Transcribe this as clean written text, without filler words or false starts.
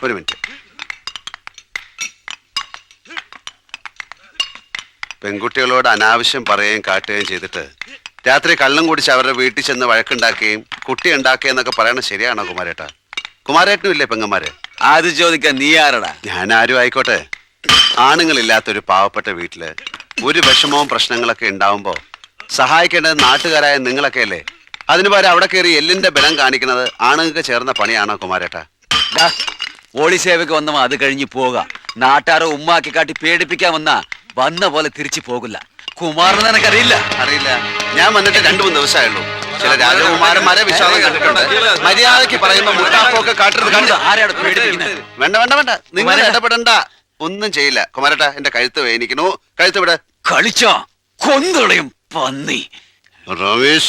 ഒരു മിനിറ്റ്. പെൺകുട്ടികളോട് അനാവശ്യം പറയുകയും കാട്ടുകയും ചെയ്തിട്ട് രാത്രി കള്ളും കുടിച്ച് അവരുടെ വീട്ടിൽ ചെന്ന് വഴക്കുണ്ടാക്കുകയും കുട്ടി ഉണ്ടാക്കുകയെന്നൊക്കെ പറയണത് ശരിയാണോ കുമാരേട്ടാ? കുമാരേട്ടനും ഇല്ലേ പെങ്ങന്മാര്? അത് ചോദിക്കാൻ നീ ആരടാ? ഞാൻ ആരും ആയിക്കോട്ടെ, ആണുങ്ങളില്ലാത്തൊരു പാവപ്പെട്ട വീട്ടില് ഒരു വിഷമവും പ്രശ്നങ്ങളൊക്കെ ഉണ്ടാവുമ്പോ സഹായിക്കേണ്ടത് നാട്ടുകാരായ നിങ്ങളൊക്കെ അല്ലേ? അതിനു പകരം അവിടെ കയറി എല്ലിന്റെ ബലം കാണിക്കുന്നത് ആണുങ്ങൾക്ക് ചേർന്ന പണിയാണോ കുമാരേട്ടാ? ഓളി സേവയ്ക്ക് വന്നവ അത് കഴിഞ്ഞ് പോക. നാട്ടാരോ ഉമ്മാക്കി കാട്ടി പേടിപ്പിക്കാൻ വന്ന പോലെ തിരിച്ചു പോകില്ല. കുമാറിന് നിനക്കറിയില്ല? അറിയില്ല. ഞാൻ വന്നിട്ട് 2-3 ദിവസമായുള്ളൂ. ചില രാജകുമാരന്മാരെ വിശ്വാസം കണ്ടിട്ടുണ്ട്. മര്യാദക്ക് പറയുമ്പോ മുട്ടാപ്പൊക്കെ കാട്ടരുത്. ആരെയാണ് പേടിപ്പിക്കുന്നത്? വേണ്ട വേണ്ട വേണ്ട, നിങ്ങൾ ഇടപെടണ്ട. ഒന്നും ചെയ്യില്ല കുമാരേട്ടാ. എന്റെ കഴുത്ത് വേദനിക്കുന്നു. കഴുത്ത് വിട. കളിച്ചോ കൊന്നുകളയും പന്നി. രമേശ്